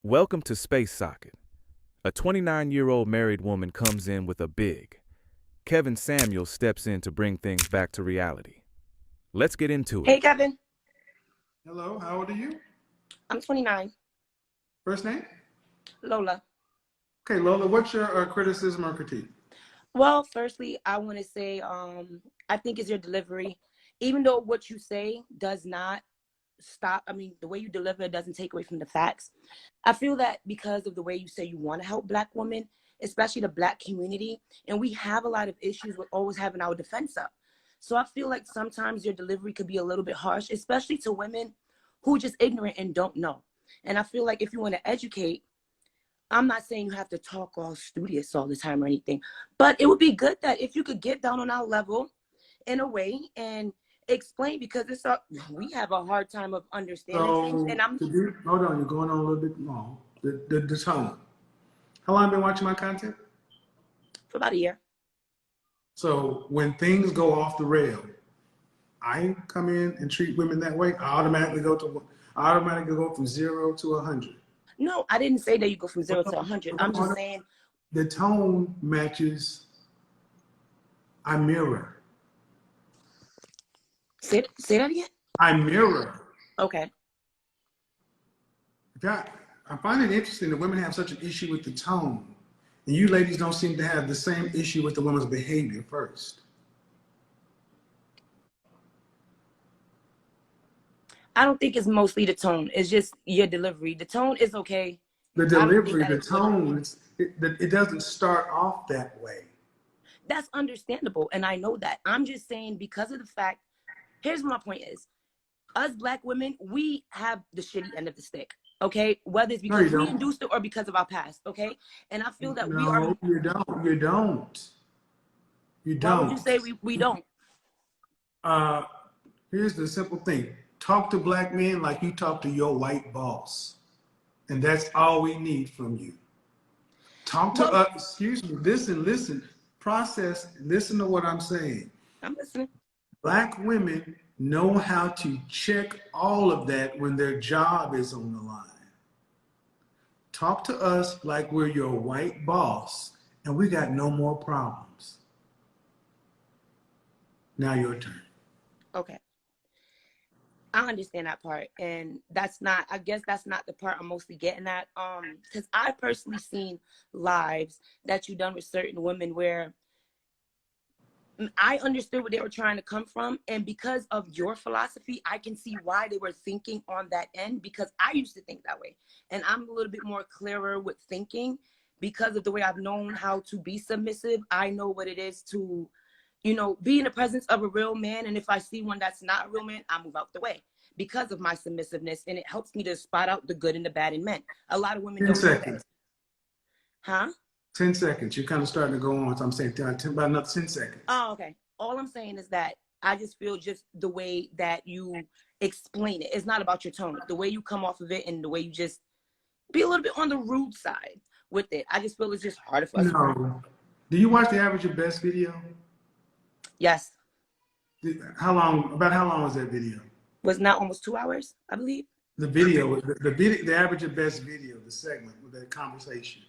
Welcome to Space Socket. A 29-year-old married woman comes in with a big. Kevin Samuels steps in to bring things back to reality. Let's get into Hey, it. Kevin. Hello, how old are you? I'm 29. First name? Lola. Okay, Lola, what's your criticism or critique? Well, firstly, I want to say I think it's your delivery. Even though what you say does not stop, the way you deliver it doesn't take away from the facts. I feel that because of the way you say you want to help Black women, especially the Black community, and we have a lot of issues with always having our defense up. So I feel like sometimes your delivery could be a little bit harsh, especially to women who are just ignorant and don't know. And I feel like if you want to educate, I'm not saying you have to talk all studious all the time or anything, but it would be good that if you could get down on our level in a way and explain, because we have a hard time of understanding things. So, And I'm hold on, you're going on a little bit long. The tone. How long have you been watching my content? for about a year. So, when things go off the rail, I come in and treat women that way. I automatically go from 0 to 100. No, I didn't say that you go from 0 to 100. I'm just saying. The tone matches. I mirror. Say that again. I mirror. Okay. God, I find it interesting that women have such an issue with the tone, and you ladies don't seem to have the same issue with the woman's behavior first. I don't think it's mostly the tone. It's just your delivery. The tone is okay. The I don't think delivery, that the it's literally. tone, it doesn't start off that way. That's understandable, and I know that. I'm just saying, because of the fact. Here's what my point is. Us Black women, we have the shitty end of the stick, okay? Whether it's No, you because we don't. induced it or because of our past, okay? And I feel that we are. No, you don't. You don't. You Why would you don't. say we don't? Uh, Here's the simple thing. Talk to Black men like you talk to your white boss. And that's all we need from you. Talk to Well, us, excuse me, listen, process, listen to what I'm saying. I'm listening. Black women know how to check all of that when their job is on the line. Talk to us like we're your white boss, and we got no more problems. Now your turn. Okay. I understand that part. And I guess that's not the part I'm mostly getting at. Because I personally seen lives that you done with certain women where I understood where they were trying to come from. And because of your philosophy, I can see why they were thinking on that end, because I used to think that way. And I'm a little bit more clearer with thinking because of the way I've known how to be submissive. I know what it is to, be in the presence of a real man. And if I see one that's not a real man, I move out the way because of my submissiveness. And it helps me to spot out the good and the bad in men. A lot of women 10 don't know that. seconds. Huh? 10 seconds. You're kind of starting to go on. So I'm saying about another 10 seconds. Oh, okay. All I'm saying is that I just feel just the way that you explain it. It's not about your tone. The way you come off of it and the way you just be a little bit on the rude side with it. I just feel it's just harder for us. No. Do you watch the Average Your Best video? Yes. About how long was that video? Was not almost 2 hours, I believe. The video, the Average Your Best video, the segment with that conversation.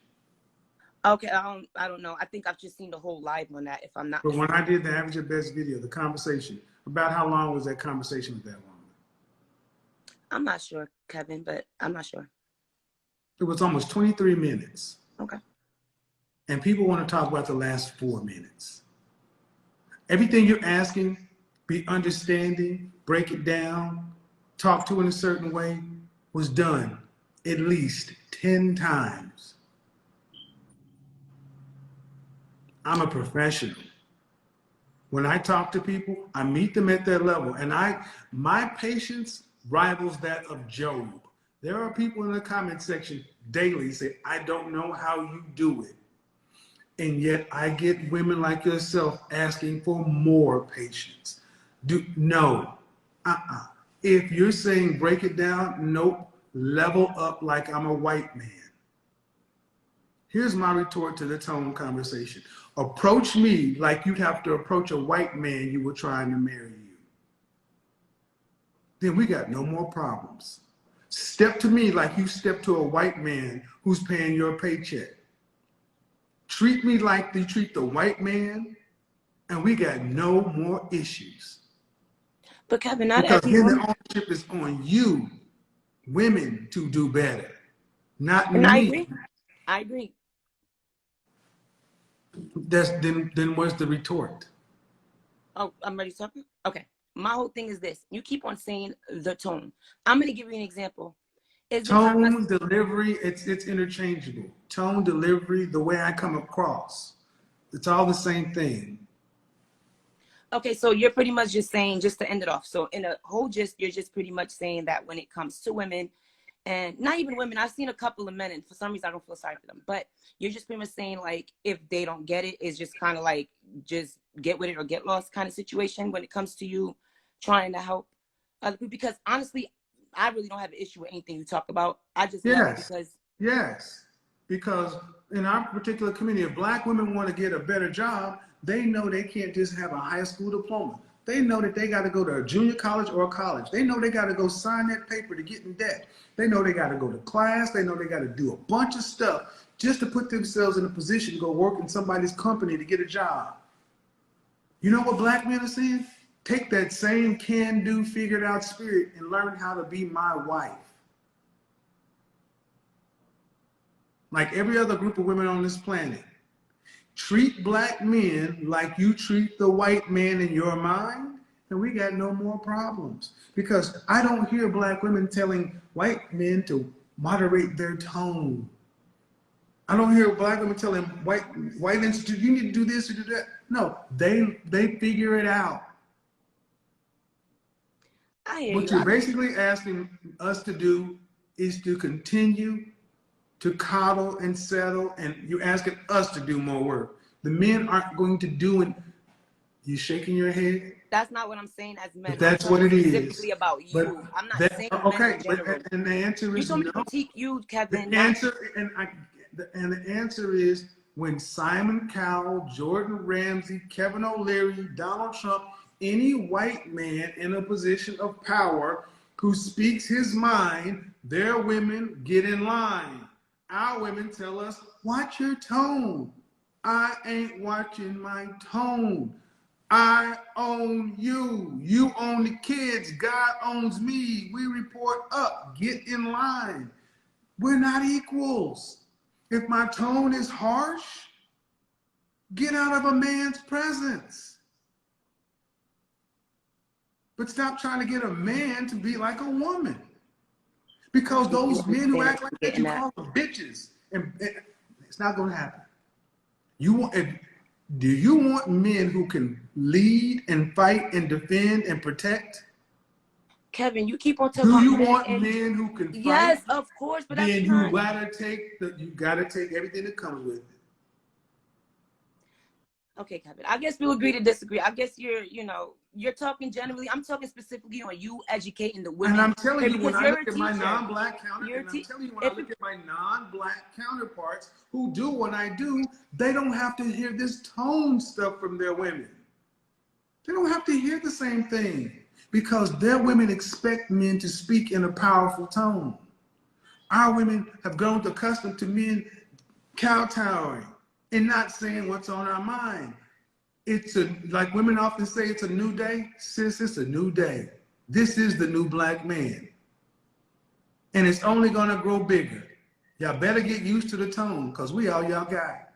Okay, I don't know. I think I've just seen the whole live on that, if I'm not But when mistaken. I did the Average Your Best video, the conversation, about how long was that conversation with that woman? I'm not sure, Kevin, but I'm not sure. It was almost 23 minutes. Okay. And people want to talk about the last 4 minutes. Everything you're asking, be understanding, break it down, talk to in a certain way, was done at least 10 times. I'm a professional. When I talk to people, I meet them at their level, and my patience rivals that of Job. There are people in the comment section daily say, I don't know how you do it. And yet I get women like yourself asking for more patience. No. If you're saying break it down, nope. Level up like I'm a white man. Here's my retort to the tone conversation. Approach me like you'd have to approach a white man you were trying to marry you. Then we got no more problems. Step to me like you step to a white man who's paying your paycheck. Treat me like they treat the white man, and we got no more issues. But Kevin, not Because every then the woman. ownership is on you, women, to do better, not And I me. agree. I agree. Then where's the retort? Oh, I'm ready to talk. Okay. My whole thing is this. You keep on saying the tone. I'm going to give you an example. Is the time Tone, delivery, it's interchangeable. Tone, delivery, the way I come across. It's all the same thing. Okay, so you're pretty much just saying, just to end it off. So in a whole gist, you're just pretty much saying that when it comes to women, and not even women, I've seen a couple of men, and for some reason I don't feel sorry for them. But you're just pretty much saying, like, if they don't get it, it's just kind of like just get with it or get lost kind of situation when it comes to you trying to help other people. Because honestly, I really don't have an issue with anything you talk about. I just love it because Yes, because in our particular community, if black women want to get a better job, they know they can't just have a high school diploma. They know that they got to go to a junior college or a college. They know they got to go sign that paper to get in debt. They know they got to go to class. They know they got to do a bunch of stuff just to put themselves in a position to go work in somebody's company to get a job. You know what black men are saying? Take that same can-do, figured-out spirit and learn how to be my wife. Like every other group of women on this planet. Treat black men like you treat the white man in your mind, and we got no more problems. Because I don't hear black women telling white men to moderate their tone. I don't hear black women telling white institute, you need to do this or do that. No, they figure it out. I hear What you. you're basically asking us to do is to continue to coddle and settle, and you're asking us to do more work. The men aren't going to do it. You shaking your head? That's not what I'm saying as men. But I'm that's what talking it is. specifically about But you. I'm not that, saying men okay, in general. and the answer You is told me to no. critique you, The Kevin, not answer, and the answer is when Simon Cowell, Jordan Ramsey, Kevin O'Leary, Donald Trump, any white man in a position of power who speaks his mind, their women get in line. Our women tell us, watch your tone. I ain't watching my tone. I own you. You own the kids. God owns me. We report up. Get in line. We're not equals. If my tone is harsh, get out of a man's presence. But stop trying to get a man to be like a woman. Because those men who act like that, you call them bitches. And it's not going to happen. Do you want men who can lead and fight and defend and protect? Kevin, you keep on talking Do about you men want and men who can fight? yes, of course, but that's Then not. you gotta take everything that comes with it. Okay, Kevin. I guess we'll agree to disagree. I guess you're talking generally. I'm talking specifically on you educating the women. And I'm telling you, when because I you're look a at my teacher. non-black counterparts who do what I do, they don't have to hear this tone stuff from their women. They don't have to hear the same thing because their women expect men to speak in a powerful tone. Our women have grown accustomed to men kowtowing and not saying what's on our mind. Like women often say, it's a new day. Sis, it's a new day. This is the new black man. And it's only gonna grow bigger. Y'all better get used to the tone because we all y'all got.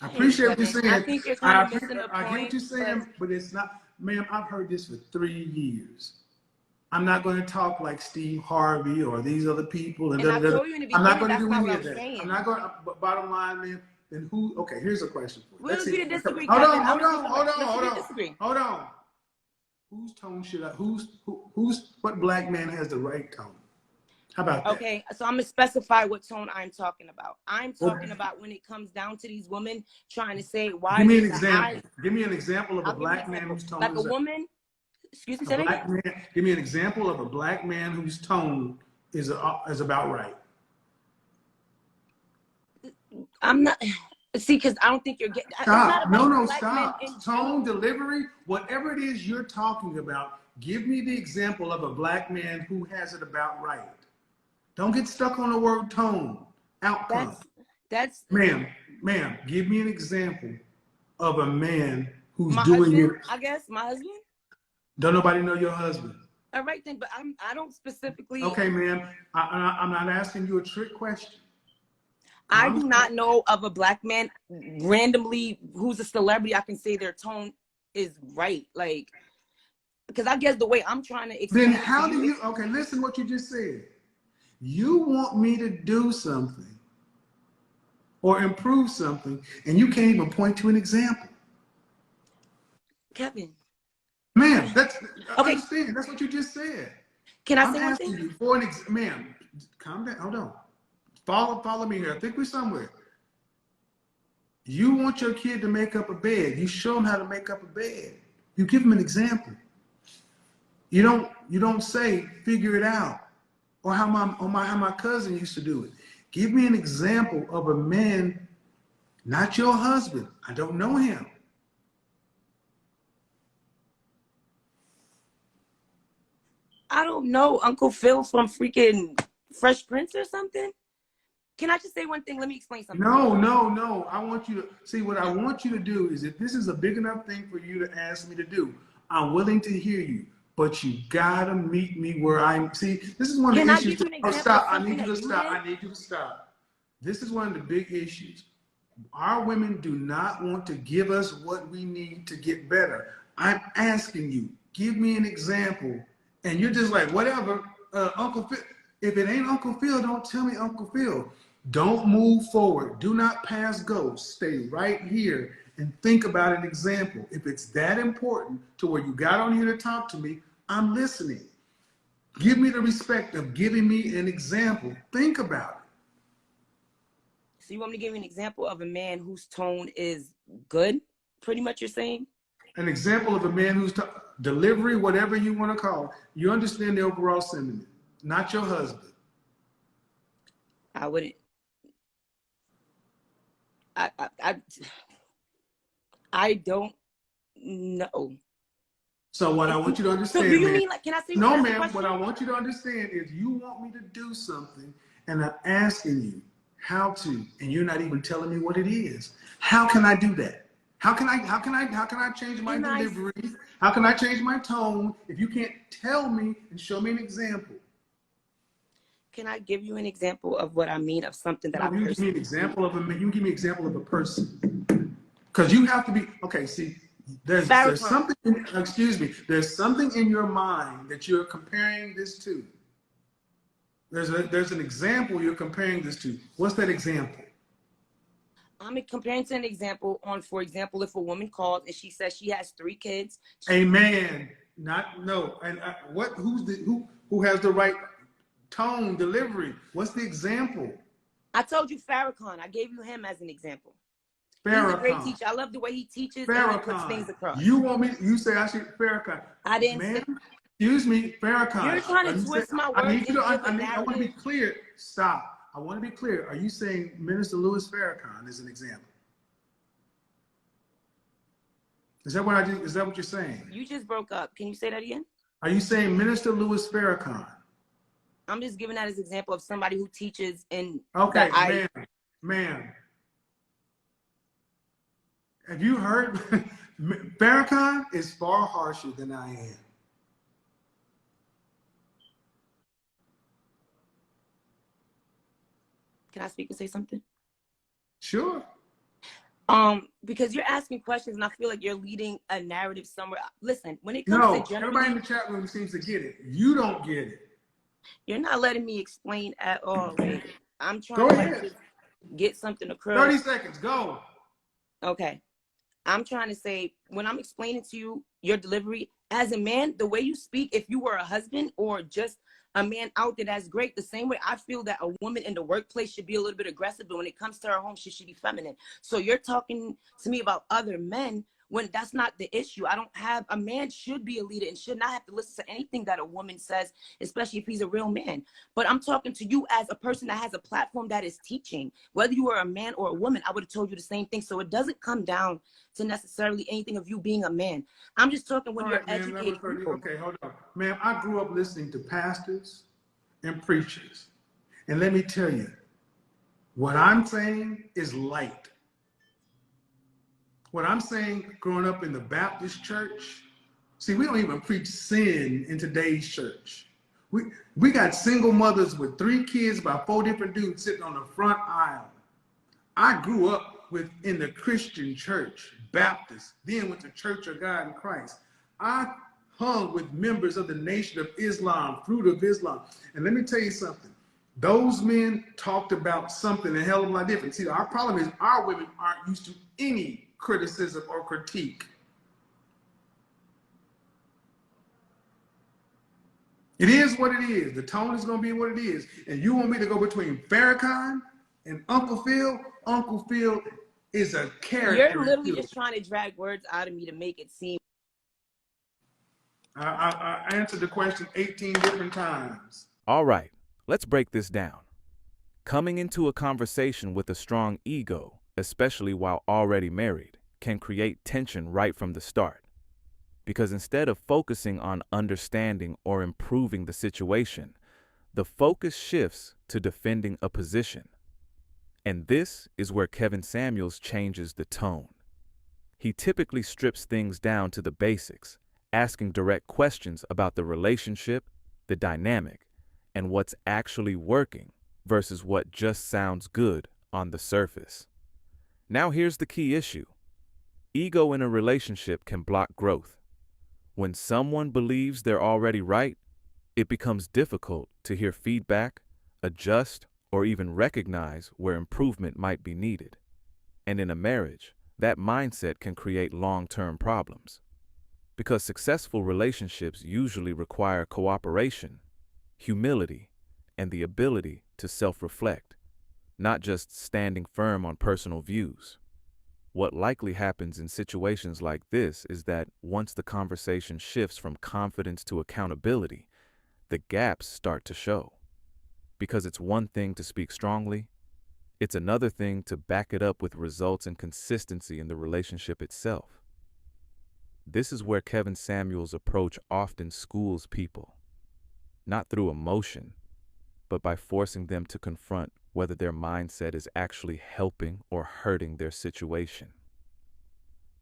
I appreciate what you're saying. I think you're kind of missing the point. I get what you're saying, but it's not, ma'am, I've heard this for 3 years. I'm not going to talk like Steve Harvey or these other people. And I told you in the I'm not beginning, going to that's do not any what of I'm that. saying. I'm not going to, bottom line, man, then who, okay, here's a question for you. We'll agree to disagree, Hold Kevin. on. Whose tone should I, what black man has the right tone? How about that? Okay, so I'm going to specify what tone I'm talking about. I'm talking about when it comes down to these women trying to say, why Give me is an the example. Give me an example of a I'll give you an black man example. whose tone Like is a woman, excuse me, a say that black again? man. Give me an example of a black man whose tone is about right. I'm not, see, because I don't think you're getting, Stop. No, stop. Tone, delivery, whatever it is you're talking about, give me the example of a black man who has it about right. Don't get stuck on the word tone. Outcome. That's Ma'am, give me an example of a man who's my doing husband. it. I guess my husband. Don't nobody know your husband. All right then, but I don't specifically. Okay, ma'am. I'm not asking you a trick question. I do not know of a black man randomly who's a celebrity. I can say their tone is right, like, because I guess the way I'm trying to explain. Then how do you? Okay, listen what you just said. You want me to do something or improve something, and you can't even point to an example. Kevin. Ma'am, that's okay. Understand. That's what you just said. Can I I'm say one asking thing? you for an example. Ma'am, calm down. Hold on. Follow me here. I think we're somewhere. You want your kid to make up a bed. You show them how to make up a bed. You give them an example. You don't say figure it out, or how my cousin used to do it. Give me an example of a man, not your husband. I don't know him. I don't know, Uncle Phil from freaking Fresh Prince or something. Can I just say one thing? Let me explain something. No. I want you to see what I want you to do is, if this is a big enough thing for you to ask me to do, I'm willing to hear you. But you gotta meet me where I'm. See, this is one of the issues. Can I give you an example? Stop! I need you to stop. I need you to stop. This is one of the big issues. Our women do not want to give us what we need to get better. I'm asking you, give me an example, and you're just like, whatever, Uncle Phil. If it ain't Uncle Phil, don't tell me Uncle Phil. Don't move forward. Do not pass go. Stay right here and think about an example. If it's that important to where you got on here to talk to me, I'm listening. Give me the respect of giving me an example. Think about it. So you want me to give you an example of a man whose tone is good? Pretty much you're saying? An example of a man whose delivery, whatever you want to call it. You understand the overall sentiment. Not your husband. I wouldn't. I don't know. So what I want you to understand, so do you mean, like, can I say no, ma'am, what I want you to understand is you want me to do something and I'm asking you how to, and you're not even telling me what it is. How can I do that? How can I change my delivery? How can I change my tone if you can't tell me and show me an example? Can I give you an example of what I mean, of something that you give me an example of a, you give me an example of a person. Because you have to be, okay, see, there's something, there's something in your mind that you're comparing this to. There's an example you're comparing this to. What's that example? I'm comparing to an example on, for example, if a woman calls and she says she has 3 kids. A man, no. And who has the right tone, delivery? What's the example? I told you Farrakhan. I gave you him as an example. Farrakhan. He's a great teacher. I love the way he teaches and he puts things across. You want me? You say I should Farrakhan. I didn't say. Excuse me, Farrakhan. You're trying to twist my words. I want to be clear. Stop. I want to be clear. Are you saying Minister Louis Farrakhan is an example? Is that what you're saying? You just broke up. Can you say that again? Are you saying Minister Louis Farrakhan? I'm just giving that as an example of somebody who teaches in. Okay, ma'am. Have you heard? Farrakhan is far harsher than I am. Can I speak and say something? Sure. Because you're asking questions and I feel like you're leading a narrative somewhere. Listen, when it comes to gender, everybody in the chat room seems to get it. You don't get it. You're not letting me explain at all. Like, I'm trying to get something across. 30 seconds, go. Okay. I'm trying to say, when I'm explaining to you your delivery as a man, the way you speak, if you were a husband or just a man out there, that's great. The same way I feel that a woman in the workplace should be a little bit aggressive, but when it comes to her home, she should be feminine. So you're talking to me about other men when that's not the issue. A man should be a leader and should not have to listen to anything that a woman says, especially if he's a real man. But I'm talking to you as a person that has a platform that is teaching. Whether you were a man or a woman, I would have told you the same thing. So it doesn't come down to necessarily anything of you being a man. I'm just talking when you're educated. Okay, hold on. Ma'am, I grew up listening to pastors and preachers. And let me tell you, what I'm saying is light. What I'm saying, growing up in the Baptist church, see, we don't even preach sin in today's church. We got single mothers with 3 kids by 4 different dudes sitting on the front aisle. I grew up in the Christian church, Baptist, then went to Church of God in Christ. I hung with members of the Nation of Islam, Fruit of Islam. And let me tell you something. Those men talked about something a hell of a lot different. See, our problem is our women aren't used to any criticism or critique. It is what it is. The tone is going to be what it is. And you want me to go between Farrakhan and Uncle Phil? Uncle Phil is a character. You're literally just trying to drag words out of me to make it seem. I answered the question 18 different times. All right, let's break this down. Coming into a conversation with a strong ego, especially while already married, can create tension right from the start. Because instead of focusing on understanding or improving the situation, the focus shifts to defending a position. And this is where Kevin Samuels changes the tone. He typically strips things down to the basics, asking direct questions about the relationship, the dynamic, and what's actually working versus what just sounds good on the surface. Now here's the key issue. Ego in a relationship can block growth. When someone believes they're already right, it becomes difficult to hear feedback, adjust, or even recognize where improvement might be needed. And in a marriage, that mindset can create long-term problems. Because successful relationships usually require cooperation, humility, and the ability to self-reflect, not just standing firm on personal views. What likely happens in situations like this is that once the conversation shifts from confidence to accountability, the gaps start to show. Because it's one thing to speak strongly, it's another thing to back it up with results and consistency in the relationship itself. This is where Kevin Samuels' approach often schools people, not through emotion, but by forcing them to confront whether their mindset is actually helping or hurting their situation.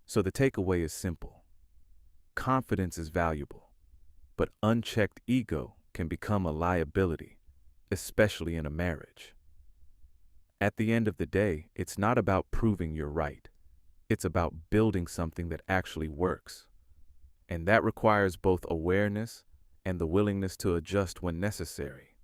So the takeaway is simple. Confidence is valuable, but unchecked ego can become a liability, especially in a marriage. At the end of the day, it's not about proving you're right. It's about building something that actually works. And that requires both awareness and the willingness to adjust when necessary.